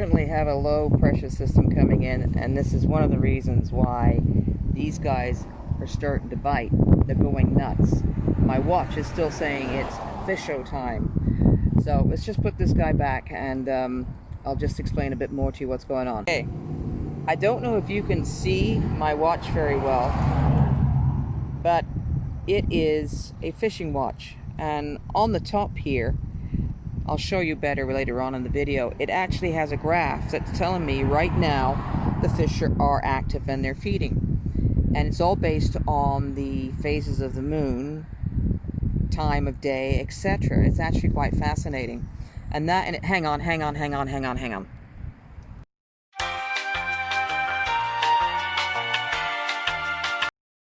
definitely have a low pressure system coming in, and this is one of the reasons why these guys are starting to bite. They're going nuts. My watch is still saying it's fisho time. So let's just put this guy back, and I'll just explain a bit more to you what's going on. Okay, I don't know if you can see my watch very well, but it is a fishing watch, and on the top here, I'll show you better later on in the video, it actually has a graph that's telling me right now the fish are active and they're feeding. And it's all based on the phases of the moon, time of day, etc. It's actually quite fascinating. And hang on.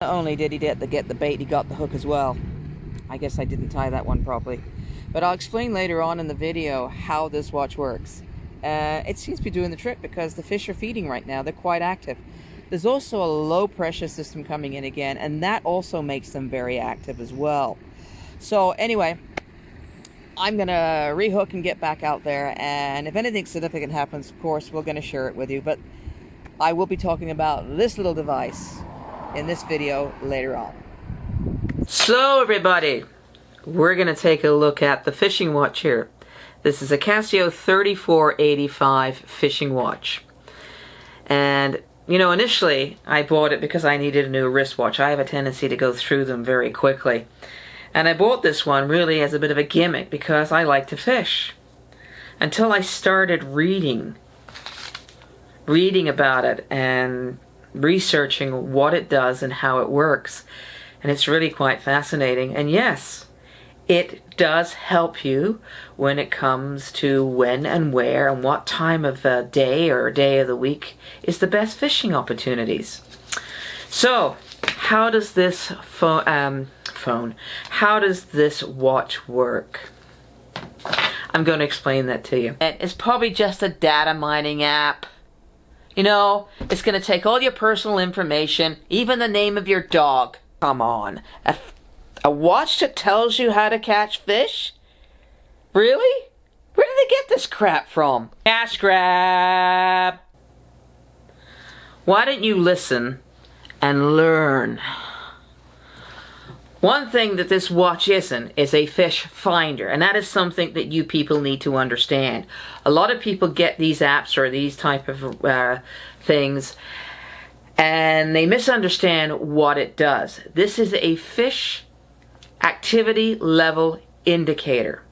Not only did he get the bait, he got the hook as well. I guess I didn't tie that one properly. But I'll explain later on in the video how this watch works. It seems to be doing the trick because the fish are feeding right now. They're quite active. There's also a low pressure system coming in again, and that also makes them very active as well. So anyway, I'm going to rehook and get back out there, and if anything significant happens, of course, we're going to share it with you. But I will be talking about this little device in this video later on. So everybody, we're going to take a look at the fishing watch here. This is a Casio 3485 fishing watch. And, you know, initially I bought it because I needed a new wristwatch. I have a tendency to go through them very quickly. And I bought this one really as a bit of a gimmick because I like to fish. Until I started reading about it and researching what it does and how it works. And it's really quite fascinating. And yes, it does help you when it comes to when and where and what time of the day or day of the week is the best fishing opportunities. So, how does this how does this watch work? I'm going to explain that to you. It's probably just a data mining app. You know, it's going to take all your personal information, even the name of your dog. Come on. A watch that tells you how to catch fish? Really? Where did they get this crap from? Cash grab! Why don't you listen and learn? One thing that this watch isn't is a fish finder, and that is something that you people need to understand. A lot of people get these apps or these type of things, and they misunderstand what it does. This is a fish activity level indicator.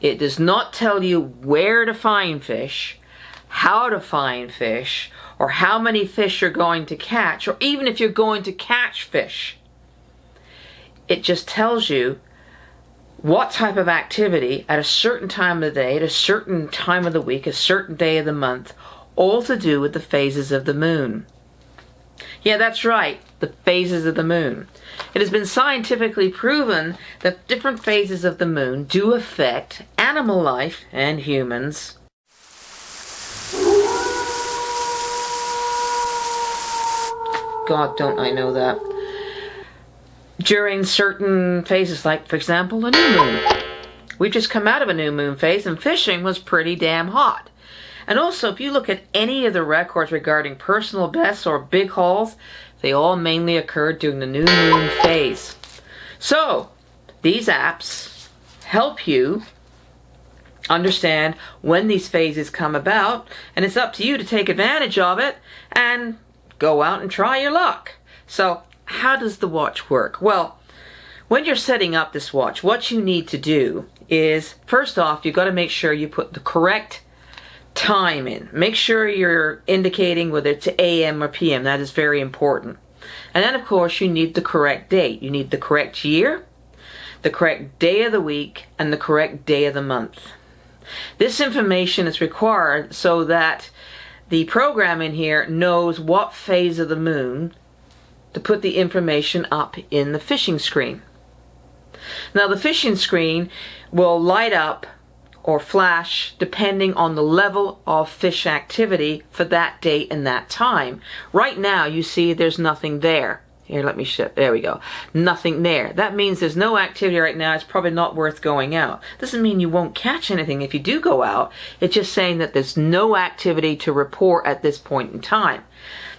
It does not tell you where to find fish, how to find fish, or how many fish you're going to catch, or even if you're going to catch fish. It just tells you what type of activity at a certain time of the day, at a certain time of the week, a certain day of the month, all to do with the phases of the moon. Yeah, that's right, the phases of the moon. It has been scientifically proven that different phases of the moon do affect animal life and humans. God, don't I know that. During certain phases, like, for example, a new moon. We've just come out of a new moon phase, and fishing was pretty damn hot. And also, if you look at any of the records regarding personal bests or big hauls, they all mainly occurred during the new moon phase. So, these apps help you understand when these phases come about, and it's up to you to take advantage of it and go out and try your luck. So, how does the watch work? Well, when you're setting up this watch, what you need to do is, first off, you've got to make sure you put the correct time in. Make sure you're indicating whether it's AM or PM. That is very important. And then, of course, you need the correct date. You need the correct year, the correct day of the week, and the correct day of the month. This information is required so that the program in here knows what phase of the moon to put the information up in the fishing screen. Now, the fishing screen will light up or flash depending on the level of fish activity for that date and that time. Right now, you see there's nothing there. Here, let me show. There we go. Nothing there. That means there's no activity right now. It's probably not worth going out. Doesn't mean you won't catch anything if you do go out. It's just saying that there's no activity to report at this point in time.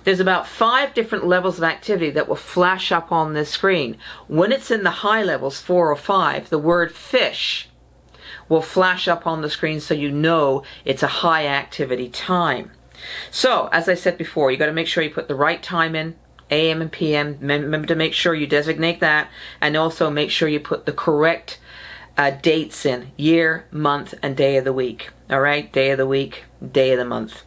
There's about 5 different levels of activity that will flash up on this screen. When it's in the high levels, 4 or 5, the word fish will flash up on the screen so you know it's a high activity time. So, as I said before, you got to make sure you put the right time in. AM and PM, remember to make sure you designate that, and also make sure you put the correct dates in, year, month, and day of the week. All right, day of the week, day of the month.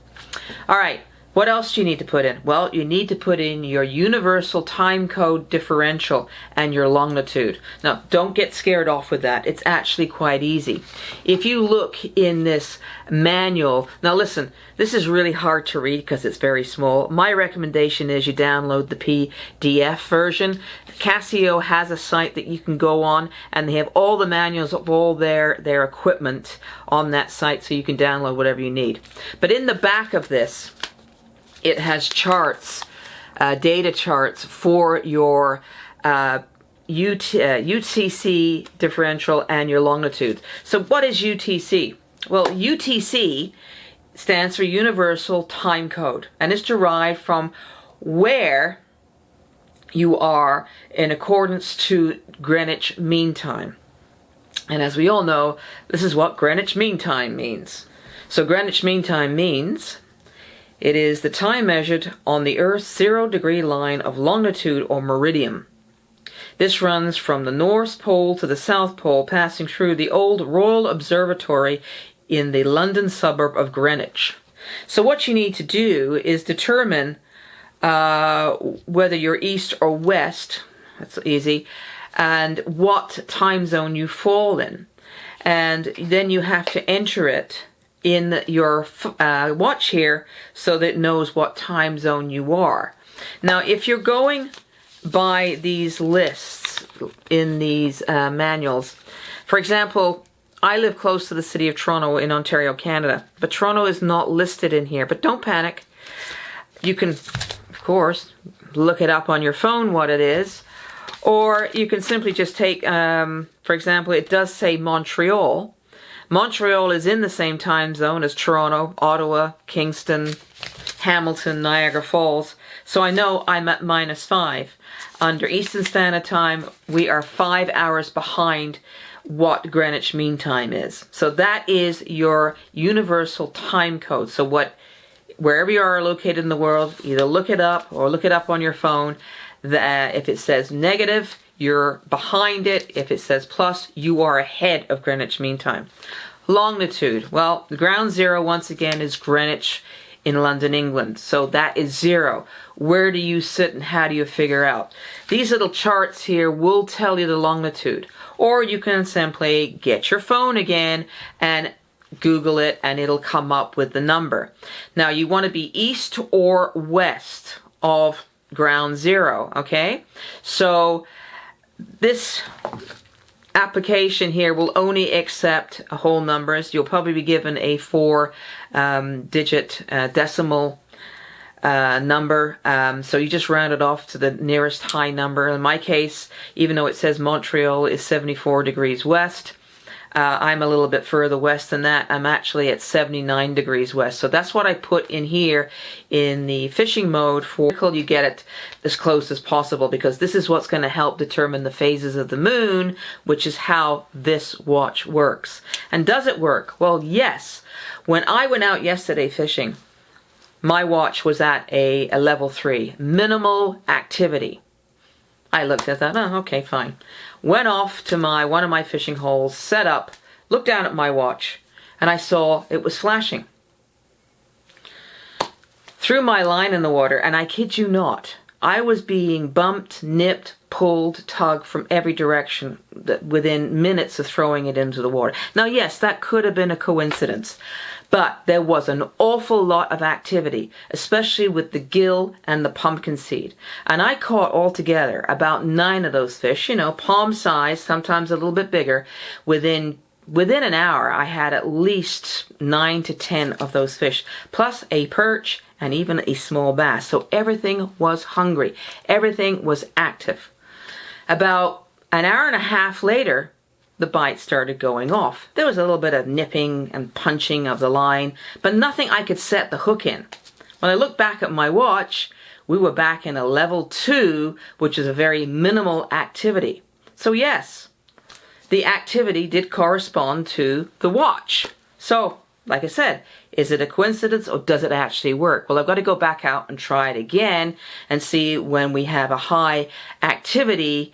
All right, what else do you need to put in? Well, you need to put in your universal time code differential and your longitude. Now, don't get scared off with that. It's actually quite easy. If you look in this manual, now listen, this is really hard to read because it's very small. My recommendation is you download the PDF version. Casio has a site that you can go on, and they have all the manuals of all their equipment on that site, so you can download whatever you need. But in the back of this, it has charts, data charts for your UTC differential and your longitude. So what is UTC? Well, UTC stands for Universal Time Code, and it's derived from where you are in accordance to Greenwich Mean Time. And as we all know, this is what Greenwich Mean Time means. So Greenwich Mean Time means it is the time measured on the Earth's 0-degree line of longitude or meridian. This runs from the North Pole to the South Pole, passing through the old Royal Observatory in the London suburb of Greenwich. So what you need to do is determine whether you're east or west, that's easy, and what time zone you fall in. And then you have to enter it in your watch here so that it knows what time zone you are. Now, if you're going by these lists in these manuals, for example, I live close to the city of Toronto in Ontario, Canada, but Toronto is not listed in here. But don't panic. You can, of course, look it up on your phone what it is, or you can simply just take, for example, it does say Montreal. Montreal is in the same time zone as Toronto, Ottawa, Kingston, Hamilton, Niagara Falls. So I know I'm at -5. Under Eastern Standard Time, we are 5 hours behind what Greenwich Mean Time is. So that is your universal time code. So wherever you are located in the world, either look it up or look it up on your phone. If it says negative, you're behind it. If it says plus, you are ahead of Greenwich Mean Time. Longitude. Well, ground zero, once again, is Greenwich in London, England. So that is 0. Where do you sit and how do you figure out? These little charts here will tell you the longitude. Or you can simply get your phone again and Google it and it'll come up with the number. Now, you want to be east or west of ground zero, okay? So this application here will only accept whole numbers. You'll probably be given a 4-digit decimal number, so you just round it off to the nearest high number. In my case, even though it says Montreal is 74 degrees west, I'm a little bit further west than that. I'm actually at 79 degrees west. So that's what I put in here in the fishing mode for you get it as close as possible, because this is what's going to help determine the phases of the moon, which is how this watch works. And does it work? Well, yes. When I went out yesterday fishing, my watch was at a level 3, minimal activity. I looked at that, oh, okay, fine. Went off to one of my fishing holes, set up, looked down at my watch, and I saw it was flashing. Threw my line in the water, and I kid you not, I was being bumped, nipped, pulled, tugged from every direction within minutes of throwing it into the water. Now, yes, that could have been a coincidence, but there was an awful lot of activity, especially with the gill and the pumpkin seed. And I caught altogether about 9 of those fish, you know, palm size, sometimes a little bit bigger, within within an hour, I had at least 9 to 10 of those fish, plus a perch and even a small bass. So everything was hungry. Everything was active. About an hour and a half later, the bite started going off. There was a little bit of nipping and punching of the line, but nothing I could set the hook in. When I look back at my watch, we were back in a level 2, which is a very minimal activity. So yes, the activity did correspond to the watch. So, like I said, is it a coincidence or does it actually work? Well, I've got to go back out and try it again and see when we have a high activity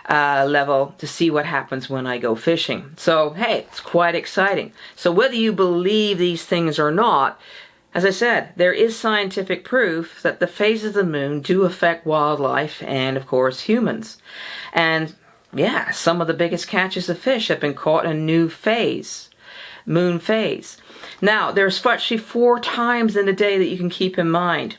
level to see what happens when I go fishing. So, hey, it's quite exciting. So whether you believe these things or not, as I said, there is scientific proof that the phases of the moon do affect wildlife and, of course, humans. And yeah, some of the biggest catches of fish have been caught in a new phase, moon phase. Now, there's actually 4 times in the day that you can keep in mind.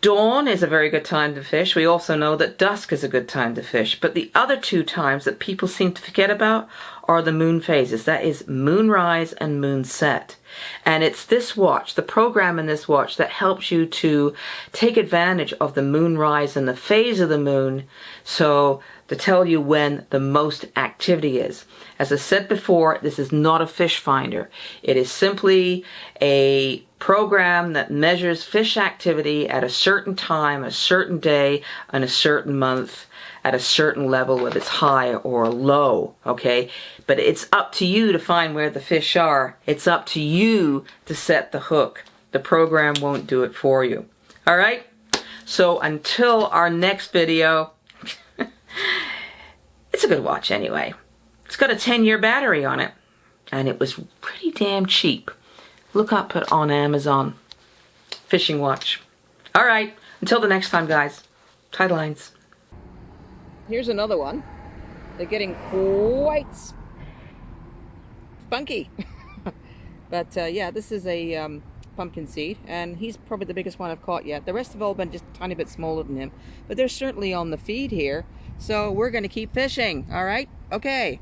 Dawn is a very good time to fish. We also know that dusk is a good time to fish. But the other 2 times that people seem to forget about are the moon phases. That is moonrise and moonset. And it's this watch, the program in this watch, that helps you to take advantage of the moonrise and the phase of the moon, so to tell you when the most activity is. As I said before, this is not a fish finder. It is simply a program that measures fish activity at a certain time, a certain day, and a certain month, at a certain level, whether it's high or low, okay? But it's up to you to find where the fish are. It's up to you to set the hook. The program won't do it for you. All right? So until our next video, it's a good watch anyway. It's got a 10-year battery on it, and it was pretty damn cheap. Look up it on Amazon. Fishing watch. All right, until the next time, guys. Tight lines. Here's another one. They're getting quite spunky. But yeah, this is a pumpkin seed, and he's probably the biggest one I've caught yet. The rest have all been just a tiny bit smaller than him, but they're certainly on the feed here. So we're going to keep fishing. All right? Okay.